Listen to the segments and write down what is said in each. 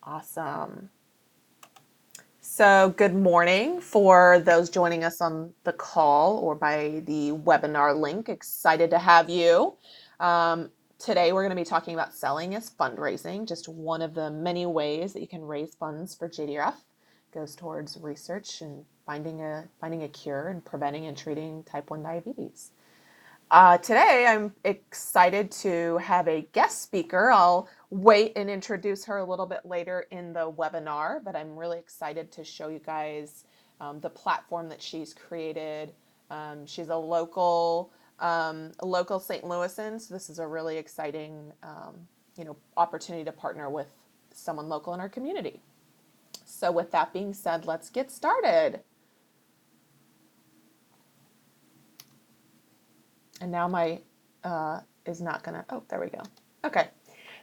Awesome. So, good morning for those joining us on the call or by the webinar link. Excited to have you. Um, Today, we're going to be talking about selling as fundraising, just one of the many ways that you can raise funds for JDRF. It goes towards research and finding a cure and preventing and treating type 1 diabetes. Today, I'm excited to have a guest speaker. I'll wait and introduce her a little bit later in the webinar, but I'm really excited to show you guys the platform that she's created. She's a local St. Louisan, so this is a really exciting, opportunity to partner with someone local in our community. So, with that being said, let's get started. And now my is not gonna, oh, there we go. Okay.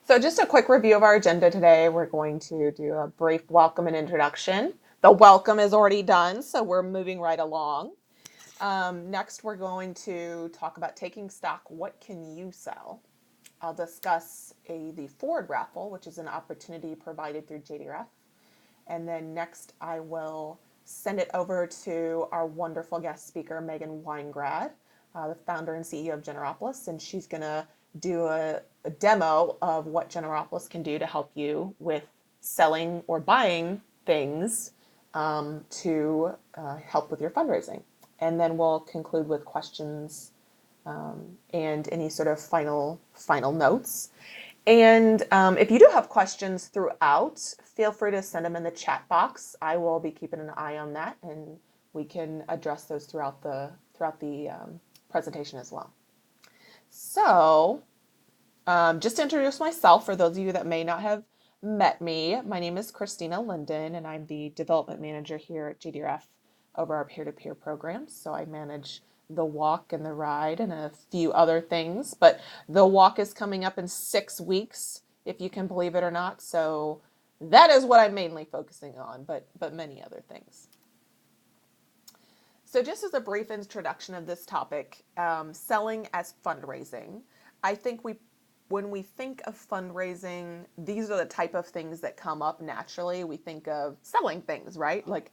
So just a quick review of our agenda today. We're going to do a brief welcome and introduction. The welcome is already done, so we're moving right along. Next, we're going to talk about taking stock. What can you sell? I'll discuss the Forward raffle, which is an opportunity provided through JDRF. And then next, I will send it over to our wonderful guest speaker, Meghan Winegrad, the founder and CEO of Generopolis, and she's going to do a demo of what Generopolis can do to help you with selling or buying things to help with your fundraising. And then we'll conclude with questions and any sort of final notes. And if you do have questions throughout, feel free to send them in the chat box. I will be keeping an eye on that, and we can address those throughout the presentation as well. So, just to introduce myself, for those of you that may not have met me, my name is Kristina Linden, and I'm the development manager here at GDRF over our peer-to-peer programs. So I manage the walk and the ride and a few other things. But the walk is coming up in 6 weeks, if you can believe it or not. So that is what I'm mainly focusing on, but many other things. So just as a brief introduction of this topic, selling as fundraising, I think when we think of fundraising, these are the type of things that come up naturally. We think of selling things, right? Like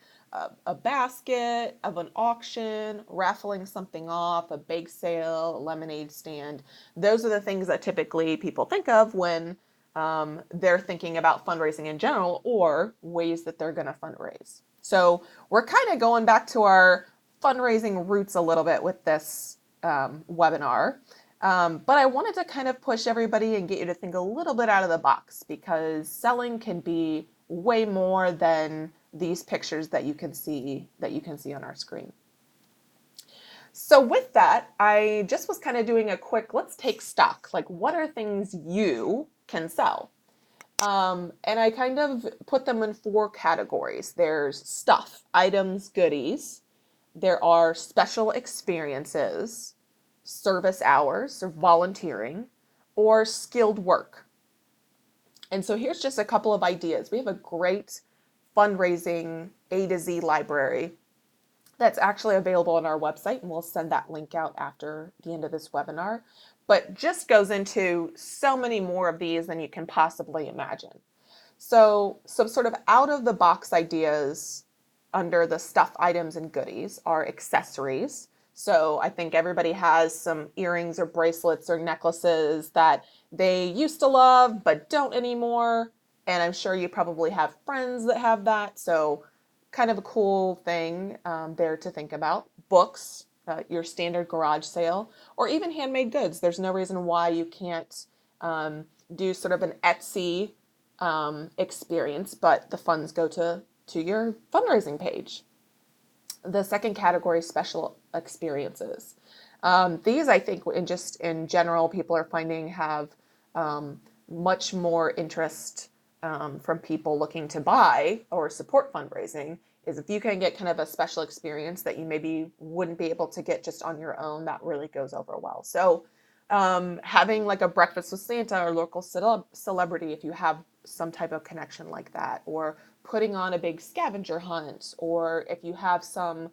a basket of an auction, raffling something off, a bake sale, a lemonade stand. Those are the things that typically people think of when they're thinking about fundraising in general or ways that they're going to fundraise. So we're kind of going back to our fundraising roots a little bit with this webinar. But I wanted to kind of push everybody and get you to think a little bit out of the box, because selling can be way more than these pictures that you can see on our screen. So with that, I just was kind of doing a quick, let's take stock. Like, what are things you can sell? And I kind of put them in 4 categories. There's stuff, items, goodies. There are special experiences, service hours or volunteering, or skilled work. And so here's just a couple of ideas. We have a great fundraising A to Z library that's actually available on our website, and we'll send that link out after the end of this webinar. But just goes into so many more of these than you can possibly imagine. So some sort of out of the box ideas under the stuff, items, and goodies are accessories. So I think everybody has some earrings or bracelets or necklaces that they used to love but don't anymore. And I'm sure you probably have friends that have that. So kind of a cool thing there to think about. Books, your standard garage sale, or even handmade goods. There's no reason why you can't do sort of an Etsy experience, but the funds go to your fundraising page. The second category is special experiences. These, I think, in general, people are finding have much more interest from people looking to buy or support fundraising. Is if you can get kind of a special experience that you maybe wouldn't be able to get just on your own, that really goes over well. So having like a breakfast with Santa or local celebrity, if you have some type of connection like that, or putting on a big scavenger hunt, or if you have some,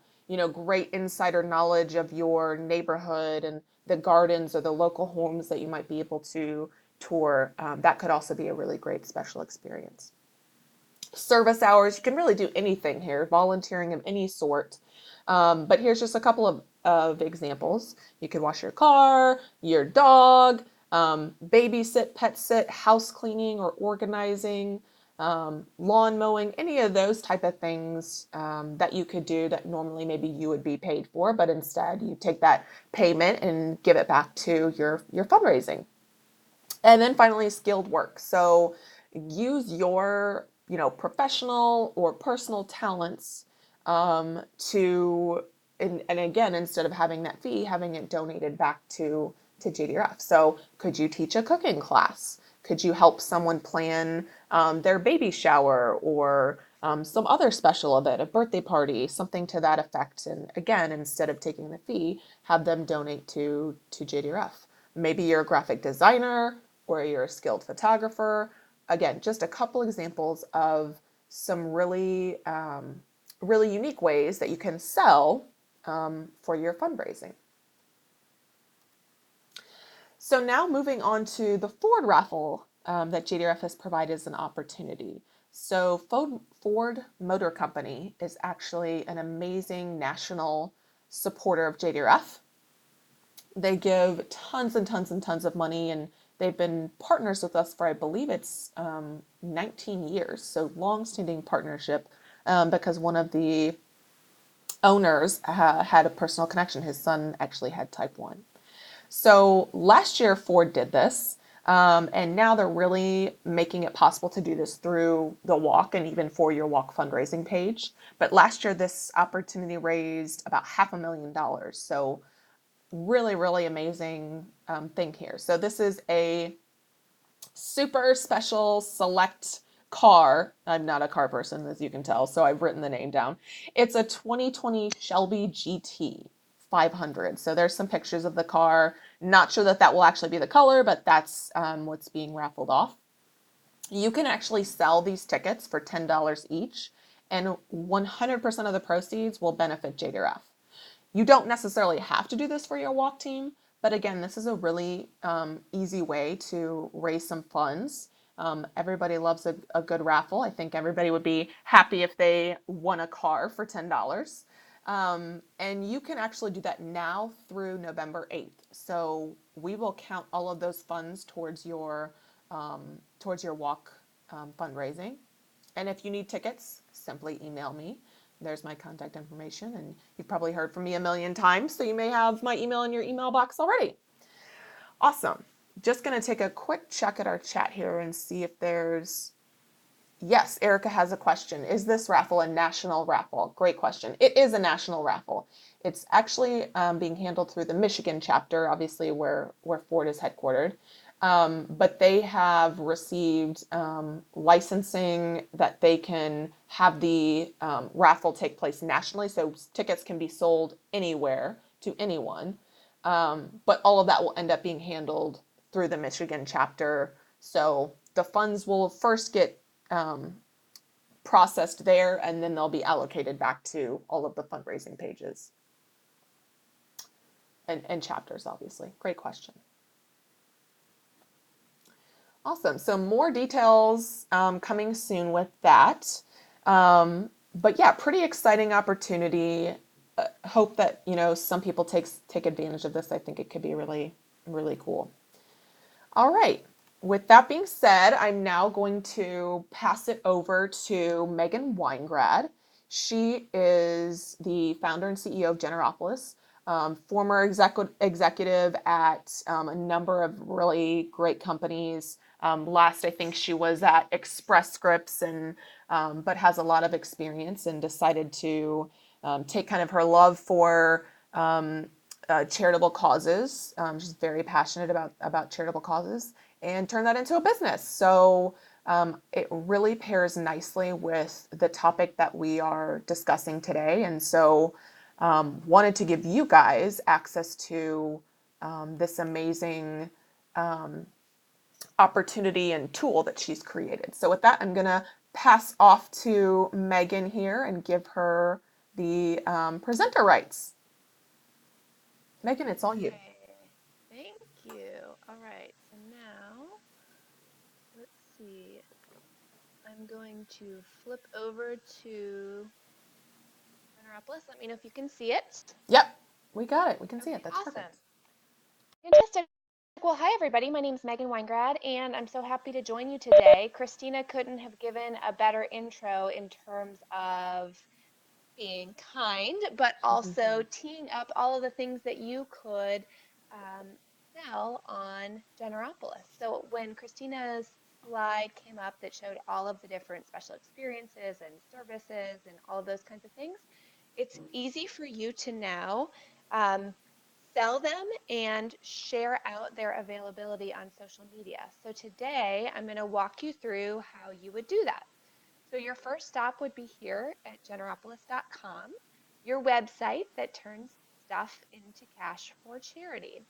great insider knowledge of your neighborhood and the gardens or the local homes that you might be able to tour, that could also be a really great special experience. service hours. You can really do anything here, volunteering of any sort. But here's just a couple of examples. You could wash your car, your dog, babysit, pet sit, house cleaning or organizing, lawn mowing, any of those type of things that you could do that normally maybe you would be paid for, but instead you take that payment and give it back to your fundraising. And then finally, skilled work. So use your, professional or personal talents to, and again, instead of having that fee, having it donated back to JDRF. So could you teach a cooking class? Could you help someone plan their baby shower or some other special event, a birthday party, something to that effect? And again, instead of taking the fee, have them donate to JDRF. Maybe you're a graphic designer or you're a skilled photographer. Again, just a couple examples of some really unique ways that you can sell for your fundraising. So now moving on to the Ford raffle that JDRF has provided as an opportunity. So Ford Motor Company is actually an amazing national supporter of JDRF. They give tons and tons and tons of money, and they've been partners with us for, I believe it's 19 years, so long-standing partnership because one of the owners had a personal connection. His son actually had type 1. So last year, Ford did this, and now they're really making it possible to do this through the walk and even for your walk fundraising page. But last year, this opportunity raised about $500,000. So really, really amazing thing here. So this is a super special select car. I'm not a car person, as you can tell, so I've written the name down. It's a 2020 Shelby GT 500. So there's some pictures of the car. Not sure that that will actually be the color, but that's what's being raffled off. You can actually sell these tickets for $10 each, and 100% of the proceeds will benefit JDRF. You don't necessarily have to do this for your walk team, but again, this is a really easy way to raise some funds. Everybody loves a good raffle. I think everybody would be happy if they won a car for $10. And you can actually do that now through November 8th. So we will count all of those funds towards your walk fundraising. And if you need tickets, simply email me. There's my contact information, and you've probably heard from me a million times, so you may have my email in your email box already. Awesome. Just going to take a quick check at our chat here and see if there's... Yes, Erica has a question. Is this raffle a national raffle? Great question. It is a national raffle. It's actually being handled through the Michigan chapter, obviously where Ford is headquartered. But they have received licensing that they can have the raffle take place nationally. So tickets can be sold anywhere to anyone. But all of that will end up being handled through the Michigan chapter. So the funds will first get processed there, and then they'll be allocated back to all of the fundraising pages and chapters, obviously. Great question. Awesome. So more details coming soon with that. But yeah, pretty exciting opportunity. Hope that, some people take advantage of this. I think it could be really, really cool. All right. With that being said, I'm now going to pass it over to Meghan Winegrad. She is the founder and CEO of Generopolis, former executive at a number of really great companies. Last, I think she was at Express Scripts, but has a lot of experience and decided to take kind of her love for charitable causes. She's very passionate about charitable causes and turn that into a business. So it really pairs nicely with the topic that we are discussing today. And so wanted to give you guys access to this amazing opportunity and tool that she's created. So with that, I'm going to pass off to Meghan here and give her the presenter rights. Meghan, it's all you. Okay, thank you. All right, so now let's see. I'm going going to flip over to Generopolis. Let me know if you can see it. Yep, we got it. We can see it. Okay, That's awesome. perfect. Fantastic. Well, hi everybody. My name is Meghan Winegrad, and I'm so happy to join you today. Kristina couldn't have given a better intro in terms of being kind, but also teeing up all of the things that you could um, sell on Generopolis. So when Christina's slide came up that showed all of the different special experiences and services and all of those kinds of things, it's easy for you to now um, sell them and share out their availability on social media. So today I'm going to walk you through how you would do that. So your first stop would be here at generopolis.com, your website that turns stuff into cash for charity.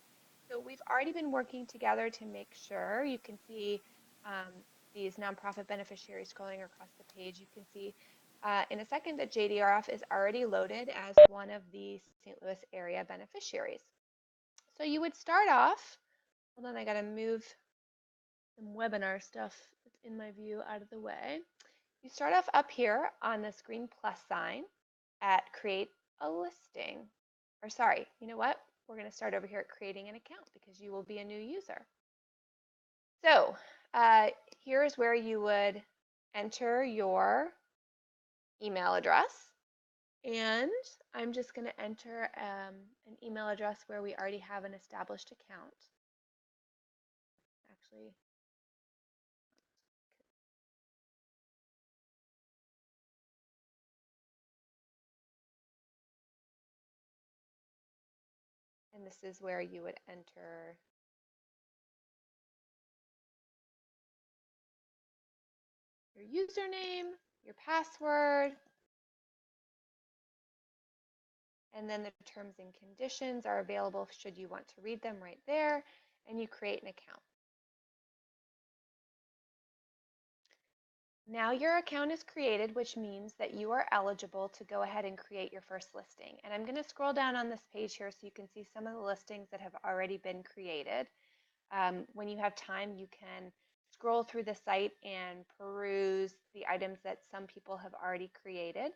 So we've already been working together to make sure you can see um, these nonprofit beneficiaries scrolling across the page. You can see in a second that JDRF is already loaded as one of the St. Louis area beneficiaries. So you would start off, hold on, I gotta move some webinar stuff that's in my view out of the way. You start off up here on this green plus sign at create a listing. Or sorry, you know what? We're going to start over here at creating an account because you will be a new user. So here's where you would enter your email address. And I'm just going to enter an email address where we already have an established account. Actually, and this is where you would enter your username, your password, and then the terms and conditions are available should you want to read them right there, and you create an account. Now your account is created, which means that you are eligible to go ahead and create your first listing. And I'm going to scroll down on this page here so you can see some of the listings that have already been created. When you have time, you can scroll through the site and peruse the items that some people have already created.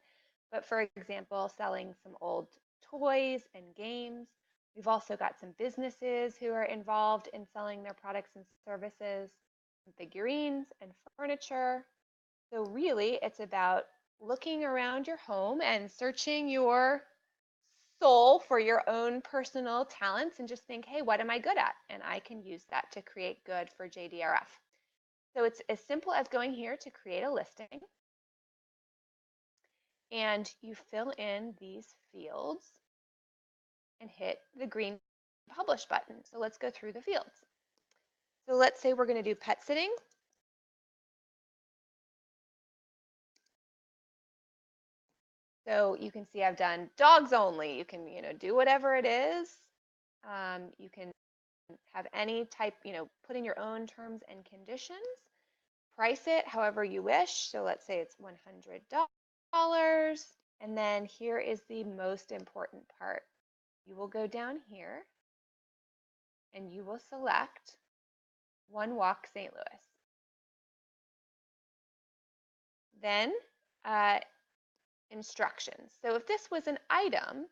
But for example, selling some old toys and games. We've also got some businesses who are involved in selling their products and services, some figurines and furniture. So really, it's about looking around your home and searching your soul for your own personal talents and just think, hey, what am I good at? And I can use that to create good for JDRF. So it's as simple as going here to create a listing, and you fill in these fields and hit the green publish button. So let's go through the fields. So let's say we're going to do pet sitting. So you can see I've done dogs only. You can, do whatever it is. You can have any type, put in your own terms and conditions. Price it however you wish. So let's say it's $100. And then here is the most important part. You will go down here and you will select One Walk St. Louis. Then instructions. So if this was an item,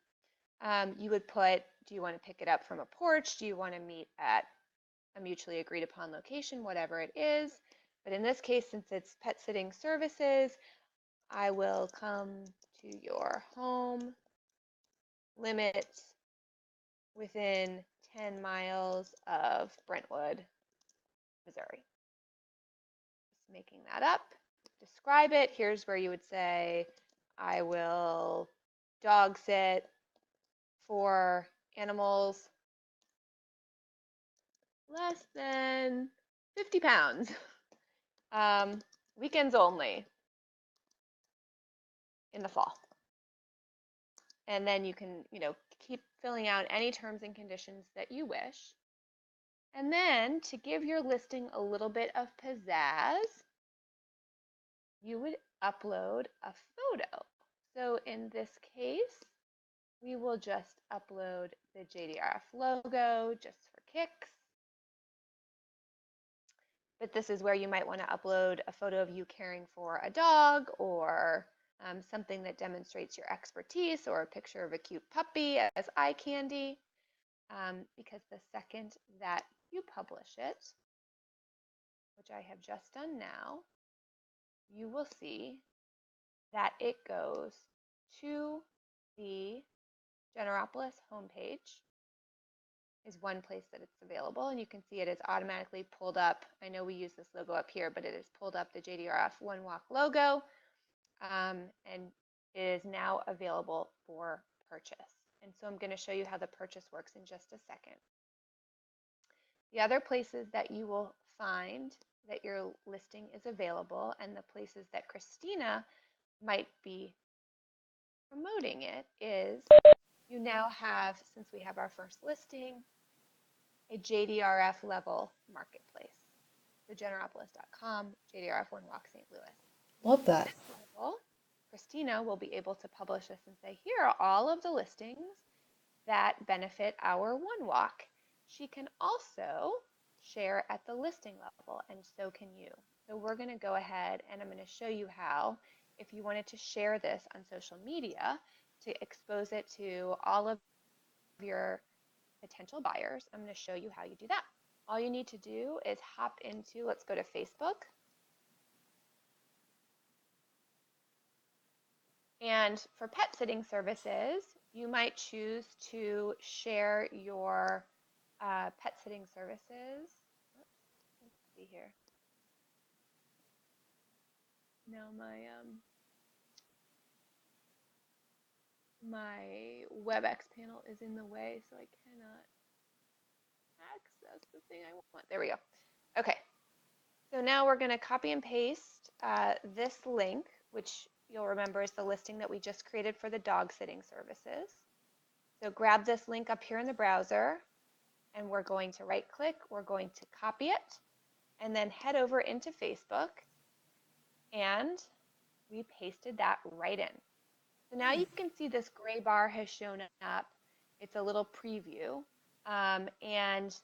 you would put, do you want to pick it up from a porch? Do you want to meet at a mutually agreed upon location, whatever it is? But in this case, since it's pet sitting services, I will come to your home, limit within 10 miles of Brentwood, Missouri. Just making that up. Describe it. Here's where you would say, I will dog sit for animals less than 50 pounds. Weekends only in the fall. And then you can, keep filling out any terms and conditions that you wish. And then to give your listing a little bit of pizzazz, you would upload a photo. So in this case, we will just upload the JDRF logo just for kicks. but this is where you might want to upload a photo of you caring for a dog, or something that demonstrates your expertise, or a picture of a cute puppy as eye candy. Because the second that you publish it, which I have just done now, you will see that it goes to the Generopolis homepage, is one place that it's available, and you can see it is automatically pulled up. I know we use this logo up here, but it is pulled up the JDRF One Walk logo, and it is now available for purchase. And so I'm going to show you how the purchase works in just a second. The other places that you will find that your listing is available, and the places that Kristina might be promoting it, is you now have, since we have our first listing, a JDRF level marketplace. So generopolis.com, JDRF One Walk St. Louis. Love that. At this level, Kristina will be able to publish this and say, here are all of the listings that benefit our One Walk. She can also share at the listing level, and so can you. So we're going to go ahead and I'm going to show you how, if you wanted to share this on social media to expose it to all of your potential buyers, I'm going to show you how you do that. All you need to do is hop into, let's go to Facebook. And for pet sitting services, you might choose to share your pet sitting services. Oops, let's see here. Now my WebEx panel is in the way, so I cannot access the thing I want. There we go. Okay, so now we're going to copy and paste this link, which you'll remember is the listing that we just created for the dog sitting services. So grab this link up here in the browser, and we're going to right click, we're going to copy it, and then head over into Facebook, and we pasted that right in. So now you can see this gray bar has shown up. It's a little preview, and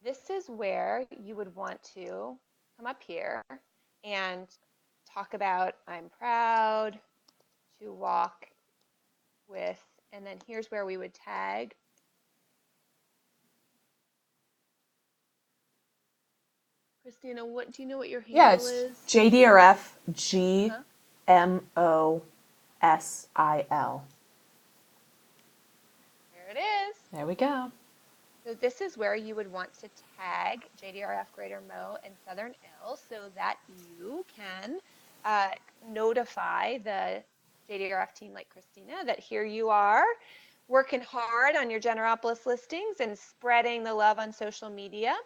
this is where you would want to come up here and talk about, I'm proud to walk with, and then here's where we would tag. Kristina, what do you know what your Yeah, handle it's is? JDRF GMOSIL. There it is. There we go. So this is where you would want to tag JDRF Greater Mo and Southern Ill so that you can notify the JDRF team like Kristina that here you are working hard on your Generopolis listings and spreading the love on social media.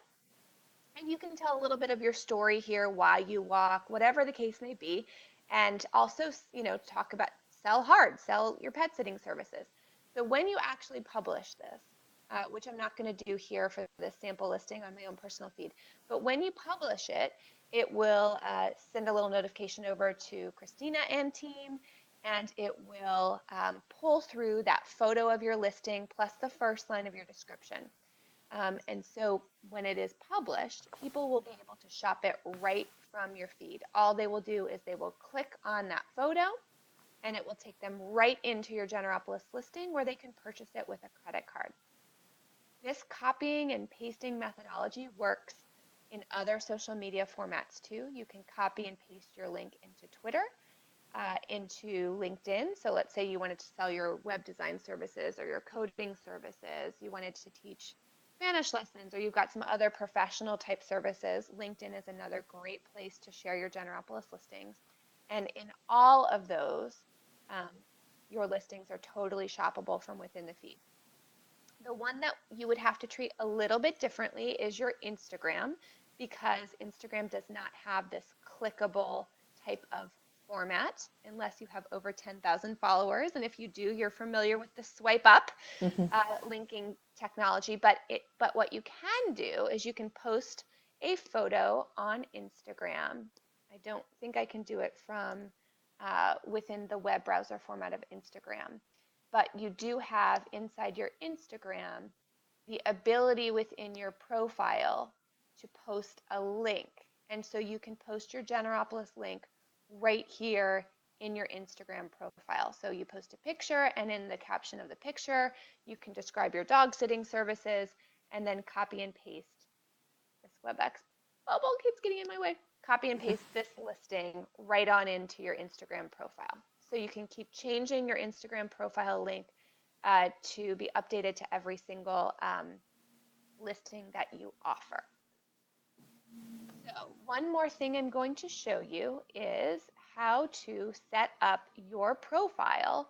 And you can tell a little bit of your story here, why you walk, whatever the case may be. And also, talk about sell hard, sell your pet sitting services. So when you actually publish this, which I'm not going to do here for this sample listing on my own personal feed, but when you publish it, it will send a little notification over to Kristina and team, and it will pull through that photo of your listing plus the first line of your description. And so when it is published, people will be able to shop it right from your feed. All they will do is they will click on that photo, and it will take them right into your Generopolis listing where they can purchase it with a credit card. This copying and pasting methodology works in other social media formats too. You can copy and paste your link into Twitter, into LinkedIn. So let's say you wanted to sell your web design services or your coding services, you wanted to teach Spanish lessons, or you've got some other professional type services. LinkedIn is another great place to share your Generopolis listings. And in all of those, your listings are totally shoppable from within the feed. The one that you would have to treat a little bit differently is your Instagram, because Instagram does not have this clickable type of format unless you have over 10,000 followers. And if you do, you're familiar with the swipe up linking technology. But what you can do is you can post a photo on Instagram. I don't think I can do it from within the web browser format of Instagram. But you do have inside your Instagram the ability within your profile to post a link And so you can post your Generopolis link right here in your Instagram profile. So you post a picture, and in the caption of the picture, you can describe your dog sitting services and then copy and paste this WebEx bubble keeps getting in my way. Copy and paste this listing right on into your Instagram profile. So you can keep changing your Instagram profile link to be updated to every single listing that you offer. So one more thing I'm going to show you is how to set up your profile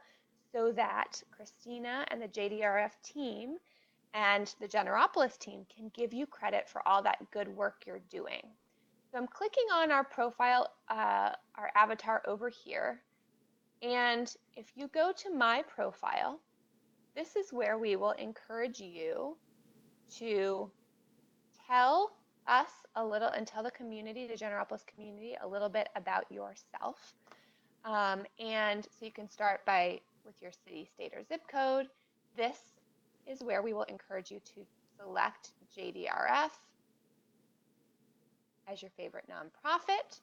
so that Kristina and the JDRF team and the Generopolis team can give you credit for all that good work you're doing. So I'm clicking on our profile, our avatar over here. And if you go to my profile, this is where we will encourage you to tell us a little and tell the community, the Generopolis community, a little bit about yourself. And so you can start with your city, state, or zip code. This is where we will encourage you to select JDRF as your favorite nonprofit.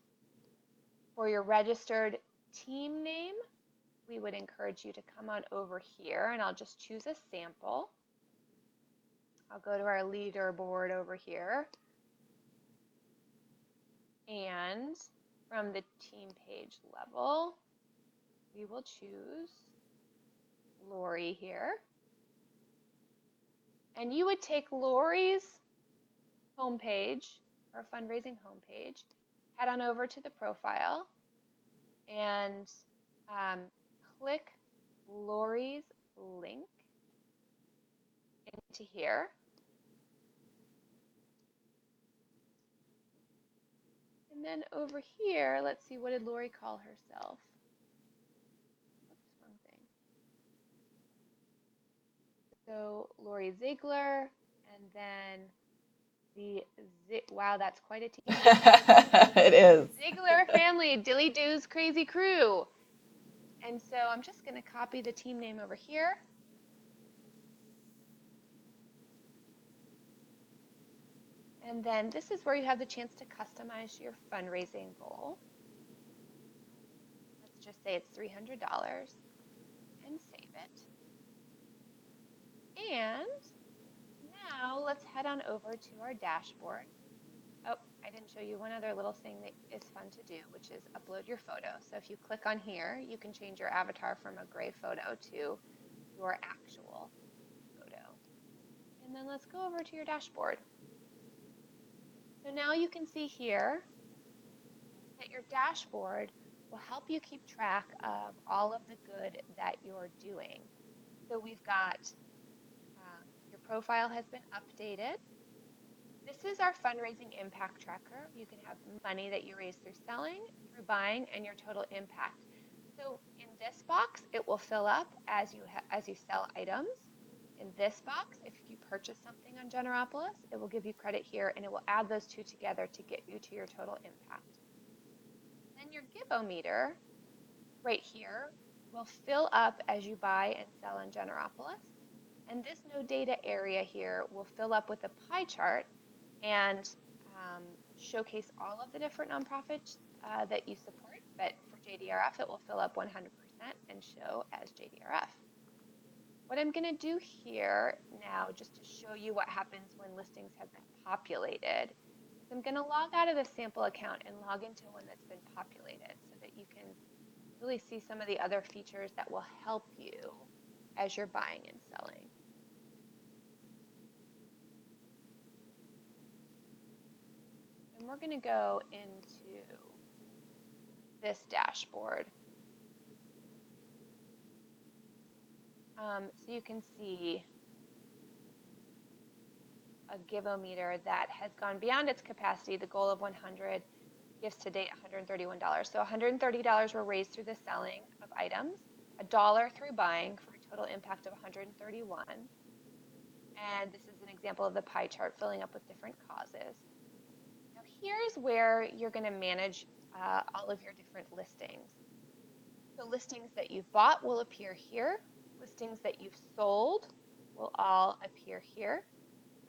For your registered team name, we would encourage you to come on over here, and I'll just choose a sample. I'll go to our leaderboard over here, and from the team page level, we will choose Lori here. And you would take Lori's homepage, or fundraising homepage, head on over to the profile, and click Lori's link into here. And then over here, let's see, what did Lori call herself? Oops, wrong thing. So Lori Ziegler, and then wow, that's quite a team. It is. Ziegler family, Dilly Doo's Crazy Crew. And so I'm just going to copy the team name over here. And then this is where you have the chance to customize your fundraising goal. Let's just say it's $300 and save it. And now let's head on over to our dashboard. Oh, I didn't show you one other little thing that is fun to do, which is upload your photo. So if you click on here, you can change your avatar from a gray photo to your actual photo. And then let's go over to your dashboard. So now you can see here that your dashboard will help you keep track of all of the good that you're doing. So we've got your profile has been updated. This is our fundraising impact tracker. You can have money that you raise through selling, through buying, and your total impact. So in this box, it will fill up as you sell items. In this box, if you purchase something on Generopolis, it will give you credit here, and it will add those two together to get you to your total impact. Then your Give-O-Meter right here will fill up as you buy and sell on Generopolis. And this no data area here will fill up with a pie chart and showcase all of the different nonprofits that you support. But for JDRF, it will fill up 100% and show as JDRF. What I'm going to do here now, just to show you what happens when listings have been populated, is I'm going to log out of the sample account and log into one that's been populated so that you can really see some of the other features that will help you as you're buying and selling. And we're going to go into this dashboard. So you can see a Give-O-Meter that has gone beyond its capacity, the goal of 100, gifts to date $131. So $130 were raised through the selling of items, $1 through buying for a total impact of 131. And this is an example of the pie chart filling up with different causes. Now here's where you're going to manage all of your different listings. So listings that you've bought will appear here. Listings that you've sold will all appear here.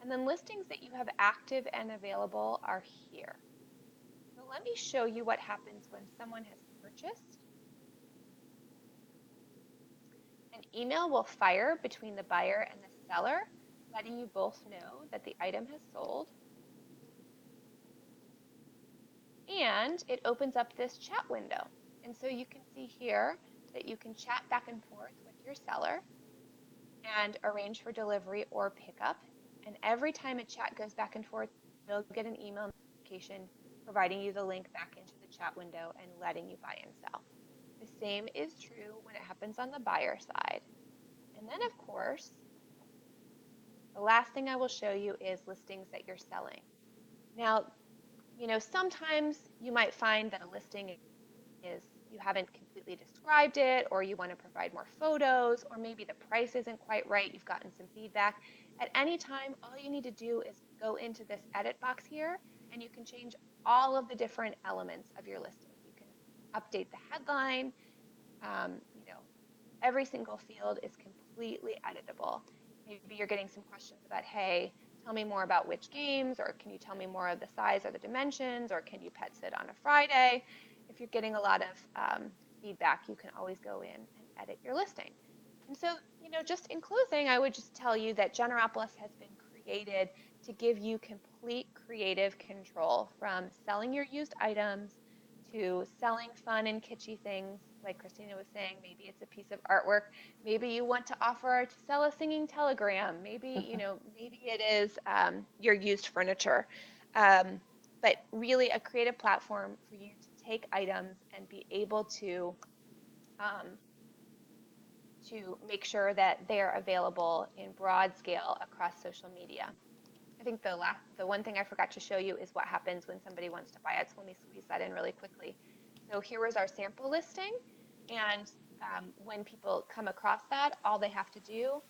And then listings that you have active and available are here. let me show you what happens when someone has purchased. An email will fire between the buyer and the seller, letting you both know that the item has sold. And it opens up this chat window. And so you can see here that you can chat back and forth with your seller and arrange for delivery or pickup. And every time a chat goes back and forth, you'll get an email notification providing you the link back into the chat window and letting you buy and sell. The same is true when it happens on the buyer side. And then, of course, the last thing I will show you is listings that you're selling. Now, sometimes you might find that a listing is you haven't completely described it, or you want to provide more photos, or maybe the price isn't quite right. You've gotten some feedback. At any time, all you need to do is go into this edit box here, and you can change all of the different elements of your listing. You can update the headline, um, you know, every single field is completely editable. Maybe you're getting some questions about, hey, tell me more about which games, or can you tell me more of the size or the dimensions, or can you pet sit on a Friday? If you're getting a lot of feedback, you can always go in and edit your listing. And so, just in closing, I would just tell you that Generopolis has been created to give you complete creative control from selling your used items to selling fun and kitschy things, like Kristina was saying. Maybe it's a piece of artwork. Maybe you want to offer to sell a singing telegram. Maybe it is your used furniture. Um, but really a creative platform for you to take items and be able um, to make sure that they're available in broad scale across social media. I think the one thing I forgot to show you is what happens when somebody wants to buy it. So let me squeeze that in really quickly. So here was our sample listing. And when people come across that, all they have to do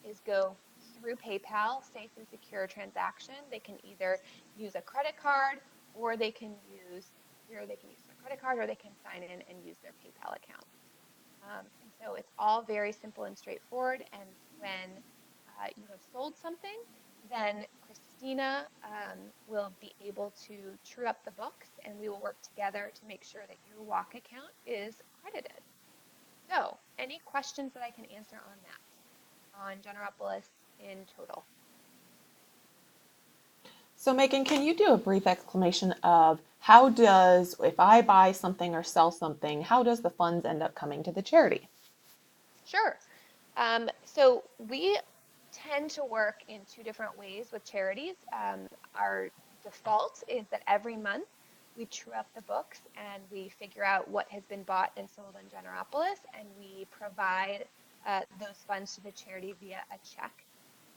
is go through PayPal, safe and secure transaction. They can either use a credit card, or they can use their credit card, or they can sign in and use their PayPal account. And so it's all very simple and straightforward. And when you have sold something, then Kristina will be able to true up the books, and we will work together to make sure that your walk account is credited. So, any questions that I can answer on that, on Generopolis in total? So, Megan, can you do a brief explanation of how does, if I buy something or sell something, how does the funds end up coming to the charity? Sure. So we tend to work in two different ways with charities. Our default is that every month we true up the books and we figure out what has been bought and sold on Generopolis, and we provide those funds to the charity via a check.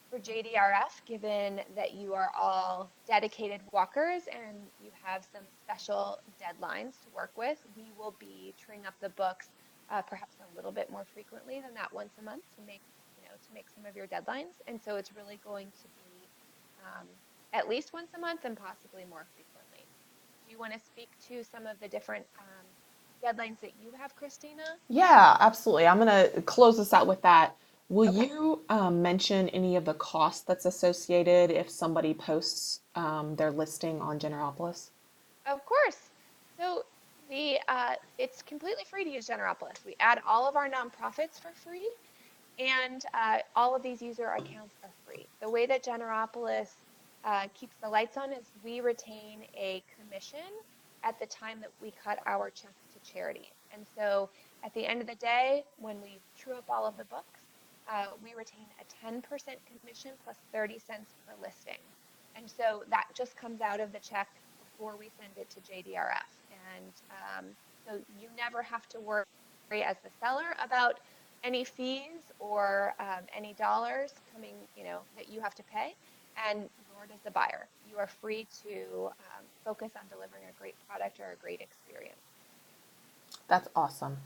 For JDRF, given that you are all dedicated walkers and you have some special deadlines to work with, we will be truing up the books perhaps a little bit more frequently than that once a month to make some of your deadlines. And so it's really going to be um, at least once a month and possibly more frequently. Do you want to speak to some of the different deadlines that you have, Kristina? Yeah, absolutely. I'm going to close this out with that. Will Okay. you mention any of the cost that's associated if somebody posts their listing on Generopolis? Of course. So it's completely free to use Generopolis. We add all of our nonprofits for free, and all of these user accounts are free. The way that Generopolis keeps the lights on is we retain a commission at the time that we cut our checks to charity. And so at the end of the day, when we true up all of the books, we retain a 10% commission plus 30 cents per listing. And so that just comes out of the check before we send it to JDRF. And so you never have to worry as the seller about any fees or any dollars coming, that you have to pay, and nor does the buyer. You are free to focus on delivering a great product or a great experience. That's awesome.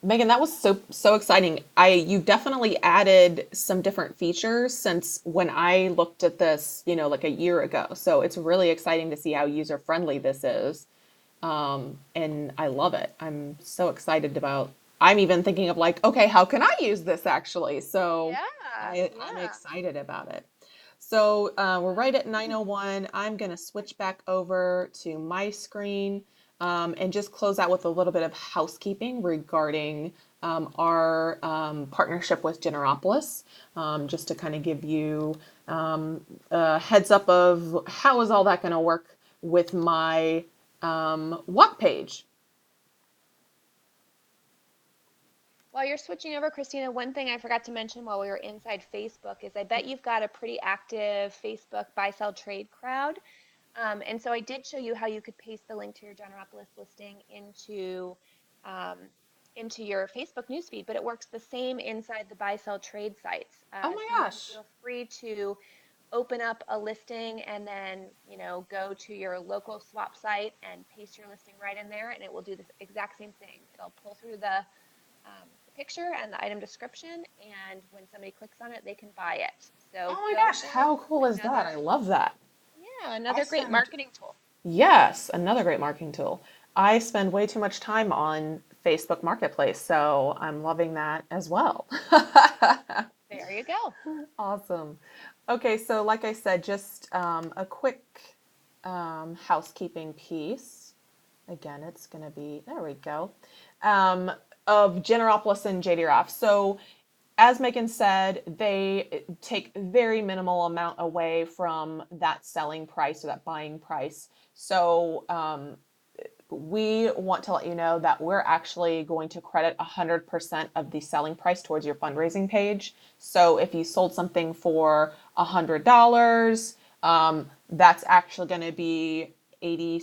Megan, that was so exciting. You definitely added some different features since when I looked at this, like a year ago. So it's really exciting to see how user friendly this is. And I love it. I'm so excited about. I'm even thinking of like, okay, how can I use this actually? So Yeah, I'm yeah. excited about it. So we're right at 9:01. I'm going to switch back over to my screen and just close out with a little bit of housekeeping regarding our partnership with Generopolis, just to kind of give you a heads up of how is all that going to work with my walk page. While you're switching over, Christina, one thing I forgot to mention while we were inside Facebook is I bet you've got a pretty active Facebook buy sell trade crowd. And so I did show you how you could paste the link to your Generopolis listing um, into your Facebook newsfeed, but it works the same inside the buy sell trade sites. Oh my So you can gosh. feel free to open up a listing and then, go to your local swap site and paste your listing right in there, and it will do the exact same thing. It'll pull through the picture and the item description, and when somebody clicks on it, they can buy it. Oh So my go gosh, for it. how cool is that? I love that. I Another great spend marketing tool. Yes, another great marketing tool. I spend way too much time on Facebook Marketplace, so I'm loving that as well. There you go. Awesome. Okay, so like I said, just a quick housekeeping piece. Again, it's going to be, there we go, um, of Generopolis and JDRF. So as Megan said, they take very minimal amount away from that selling price or that buying price. So we want to let you know that we're actually going to credit 100% of the selling price towards your fundraising page. So if you sold something for $100, that's actually going to be 80,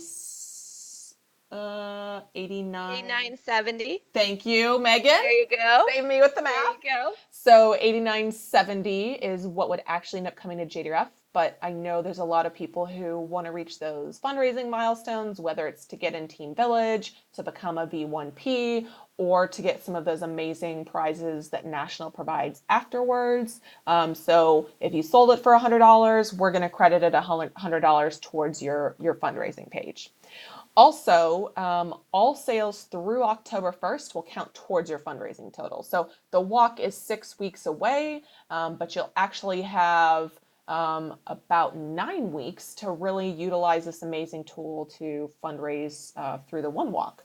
89. 89.70. Thank you, Megan. There you go. Save me with the There math. you go. So 89.70 is what would actually end up coming to JDRF, but I know there's a lot of people who want to reach those fundraising milestones, whether it's to get in Team Village, to become a V1P, or to get some of those amazing prizes that National provides afterwards. So if you sold it for $100, we're going to credit it $100 towards your fundraising page. Also, all sales through October 1st will count towards your fundraising total. So the walk is 6 weeks away, but you'll actually have about 9 weeks to really utilize this amazing tool to fundraise through the one walk.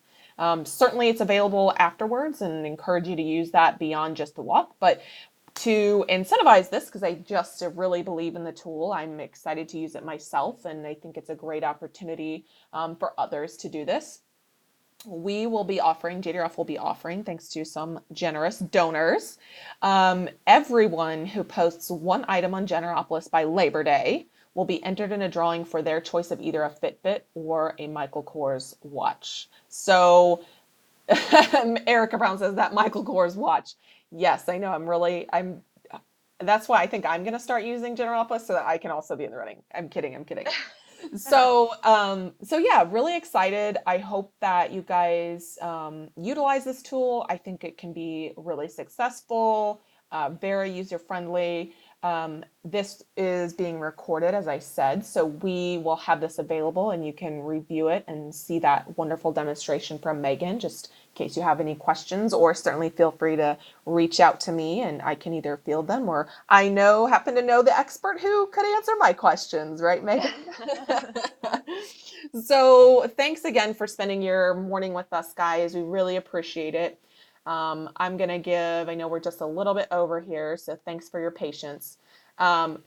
Certainly, it's available afterwards and encourage you to use that beyond just the walk. But to incentivize this, because I just really believe in the tool, I'm excited to use it myself, and I think it's a great opportunity for others to do this. We will be offering, JDRF will be offering, thanks to some generous donors, everyone who posts one item on Generopolis by Labor Day will be entered in a drawing for their choice of either a Fitbit or a Michael Kors watch. So Erica Brown says that Michael Kors watch. Yes, I know. That's why I think I'm going to start using Generopolis so that I can also be in the running. I'm kidding. I'm kidding. So yeah, really excited. I hope that you guys utilize this tool. I think it can be really successful, very user friendly. This is being recorded, as I said, so we will have this available and you can review it and see that wonderful demonstration from Megan, just in case you have any questions, or certainly feel free to reach out to me and I can either field them or happen to know the expert who could answer my questions, right, Megan? So thanks again for spending your morning with us, guys. We really appreciate it. I'm going to I know we're just a little bit over here, so thanks for your patience.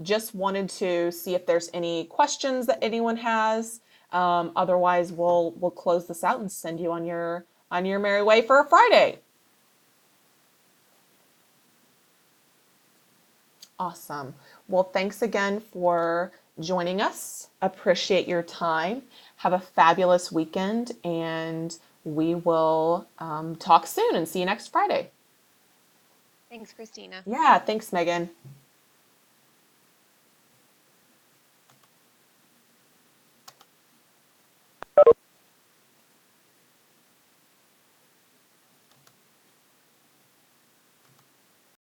Just wanted to see if there's any questions that anyone has. Otherwise, we'll close this out and send you on your merry way for a Friday. Awesome. Well, thanks again for joining us. Appreciate your time. Have a fabulous weekend, and we will talk soon and see you next Friday. Thanks, Christina. Yeah, thanks, Megan.